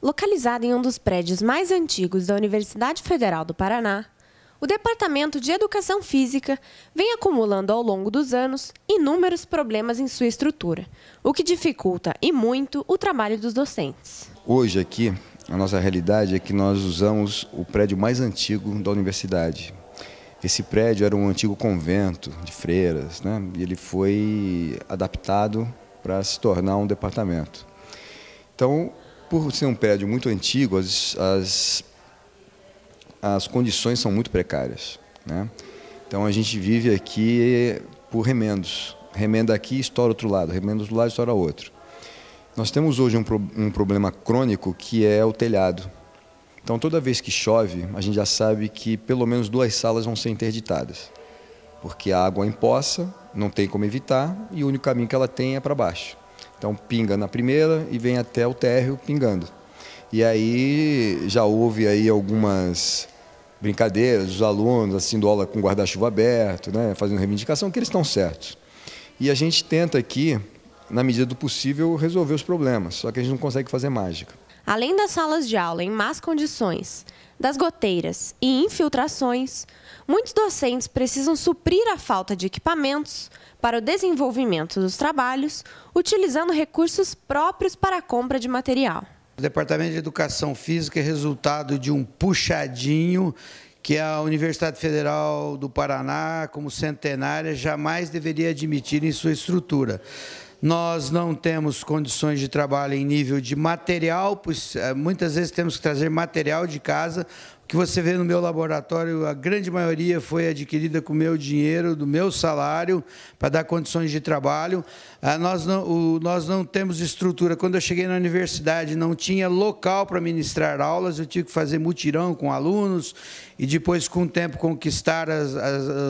Localizado em um dos prédios mais antigos da Universidade Federal do Paraná, o Departamento de Educação Física vem acumulando ao longo dos anos inúmeros problemas em sua estrutura, o que dificulta e muito o trabalho dos docentes. Hoje aqui, a nossa realidade é que nós usamos o prédio mais antigo da universidade. Esse prédio era um antigo convento de freiras, né? E ele foi adaptado para se tornar um departamento. Então, por ser um prédio muito antigo, as condições são muito precárias, né? Então a gente vive aqui por remendos. Remenda aqui, estoura outro lado, remenda do outro lado, estoura outro. Nós temos hoje um problema crônico que é o telhado. Então toda vez que chove, a gente já sabe que pelo menos 2 salas vão ser interditadas. Porque a água empoça, não tem como evitar e o único caminho que ela tem é para baixo. Então pinga na primeira e vem até o térreo pingando. E aí já houve aí algumas brincadeiras, os alunos assim, aula com guarda-chuva aberto, né, fazendo reivindicação, que eles estão certos. E a gente tenta aqui, na medida do possível, resolver os problemas, só que a gente não consegue fazer mágica. Além das salas de aula em más condições, das goteiras e infiltrações, muitos docentes precisam suprir a falta de equipamentos para o desenvolvimento dos trabalhos, utilizando recursos próprios para a compra de material. O Departamento de Educação Física é resultado de um puxadinho que a Universidade Federal do Paraná, como centenária, jamais deveria admitir em sua estrutura. Nós não temos condições de trabalho em nível de material, pois muitas vezes temos que trazer material de casa. O que você vê no meu laboratório, a grande maioria foi adquirida com o meu dinheiro, do meu salário, para dar condições de trabalho. Nós não temos estrutura. Quando eu cheguei na universidade, não tinha local para ministrar aulas, eu tive que fazer mutirão com alunos e depois, com o tempo, conquistar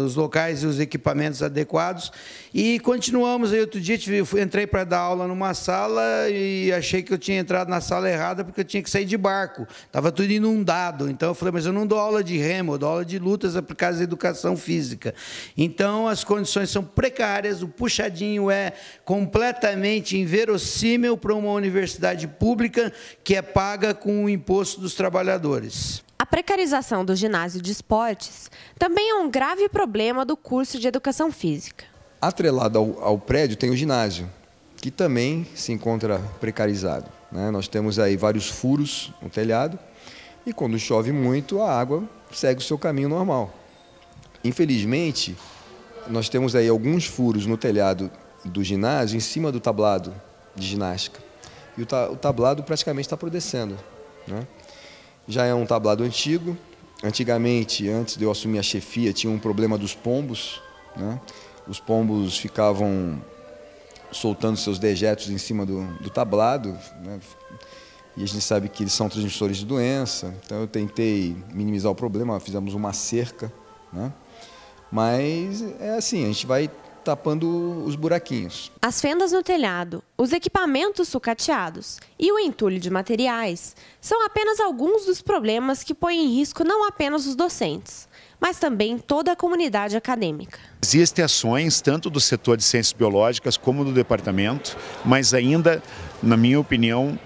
os locais e os equipamentos adequados. E continuamos. Aí, outro dia, entrei para dar aula numa sala e achei que eu tinha entrado na sala errada porque eu tinha que sair de barco. Estava tudo inundado. Então, eu falei, mas eu não dou aula de remo, eu dou aula de lutas aplicadas à educação física. Então, as condições são precárias, o puxadinho é completamente inverossímil para uma universidade pública que é paga com o imposto dos trabalhadores. A precarização do ginásio de esportes também é um grave problema do curso de Educação Física. Atrelado ao prédio tem o ginásio, que também se encontra precarizado, né? Nós temos aí vários furos no telhado e quando chove muito a água segue o seu caminho normal. Infelizmente, nós temos aí alguns furos no telhado do ginásio em cima do tablado de ginástica. E o tablado praticamente está apodrecendo, né? Já é um tablado antigo. Antigamente, antes de eu assumir a chefia, tinha um problema dos pombos, né? Os pombos ficavam soltando seus dejetos em cima do tablado, né? E a gente sabe que eles são transmissores de doença. Então eu tentei minimizar o problema, fizemos uma cerca, né? Mas é assim, a gente vai tapando os buraquinhos. As fendas no telhado, os equipamentos sucateados e o entulho de materiais são apenas alguns dos problemas que põem em risco não apenas os docentes, mas também toda a comunidade acadêmica. Existem ações tanto do setor de ciências biológicas como do departamento, mas ainda, na minha opinião,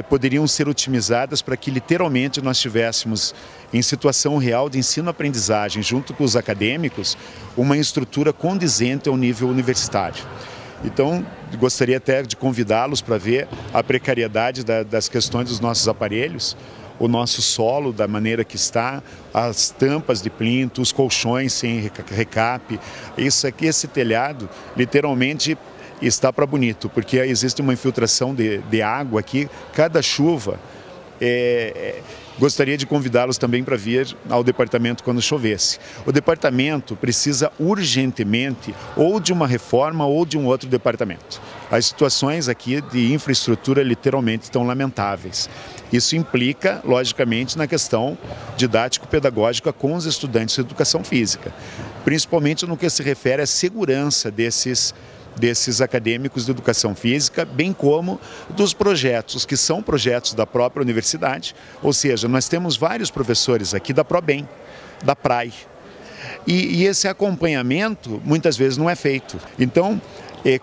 poderiam ser otimizadas para que literalmente nós tivéssemos em situação real de ensino-aprendizagem junto com os acadêmicos uma estrutura condizente ao nível universitário. Então, gostaria até de convidá-los para ver a precariedade das questões dos nossos aparelhos, o nosso solo da maneira que está, as tampas de plinto, os colchões sem recape. Esse telhado literalmente está para bonito, porque existe uma infiltração de água aqui, cada chuva. Gostaria de convidá-los também para vir ao departamento quando chovesse. O departamento precisa urgentemente ou de uma reforma ou de um outro departamento. As situações aqui de infraestrutura literalmente estão lamentáveis. Isso implica, logicamente, na questão didático-pedagógica com os estudantes de educação física, principalmente no que se refere à segurança desses acadêmicos de educação física, bem como dos projetos, que são projetos da própria universidade, ou seja, nós temos vários professores aqui da ProBem, da PRAE, e esse acompanhamento muitas vezes não é feito. Então,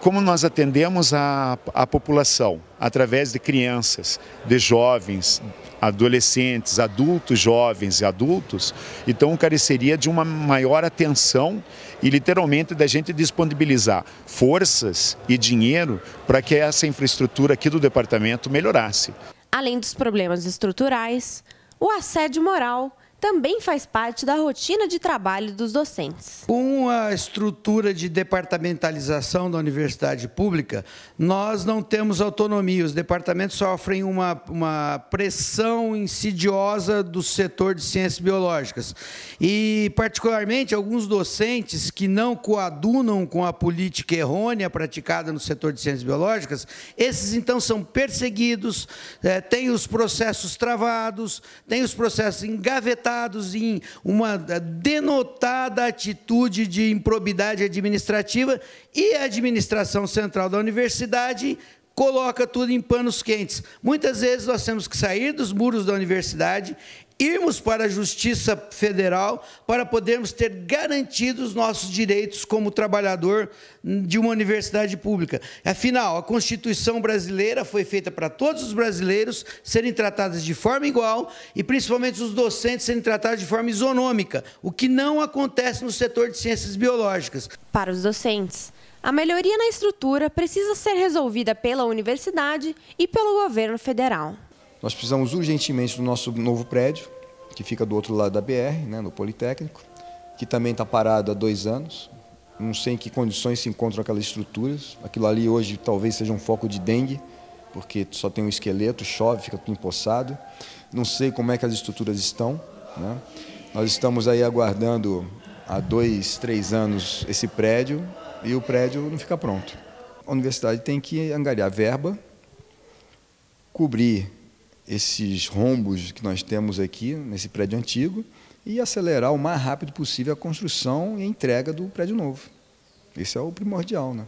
Como nós atendemos a população através de crianças, de jovens, adolescentes, adultos, jovens e adultos, então careceria de uma maior atenção e literalmente da gente disponibilizar forças e dinheiro para que essa infraestrutura aqui do departamento melhorasse. Além dos problemas estruturais, o assédio moral também faz parte da rotina de trabalho dos docentes. Com a estrutura de departamentalização da universidade pública, nós não temos autonomia. Os departamentos sofrem uma pressão insidiosa do setor de ciências biológicas. E, particularmente, alguns docentes que não coadunam com a política errônea praticada no setor de ciências biológicas, esses, então, são perseguidos, têm os processos travados, têm os processos engavetados em uma denotada atitude de improbidade administrativa, e a administração central da universidade coloca tudo em panos quentes. Muitas vezes nós temos que sair dos muros da universidade, irmos para a Justiça Federal para podermos ter garantidos nossos direitos como trabalhador de uma universidade pública. Afinal, a Constituição brasileira foi feita para todos os brasileiros serem tratados de forma igual e, principalmente, os docentes serem tratados de forma isonômica, o que não acontece no setor de ciências biológicas. Para os docentes, a melhoria na estrutura precisa ser resolvida pela universidade e pelo governo federal. Nós precisamos urgentemente do nosso novo prédio, que fica do outro lado da BR, né, no Politécnico, que também está parado há 2 anos. Não sei em que condições se encontram aquelas estruturas. Aquilo ali hoje talvez seja um foco de dengue, porque só tem um esqueleto, chove, fica tudo empoçado. Não sei como é que as estruturas estão, né? Nós estamos aí aguardando há 2, 3 anos esse prédio e o prédio não fica pronto. A universidade tem que angariar verba, cobrir esses rombos que nós temos aqui nesse prédio antigo e acelerar o mais rápido possível a construção e a entrega do prédio novo. Esse é o primordial, né?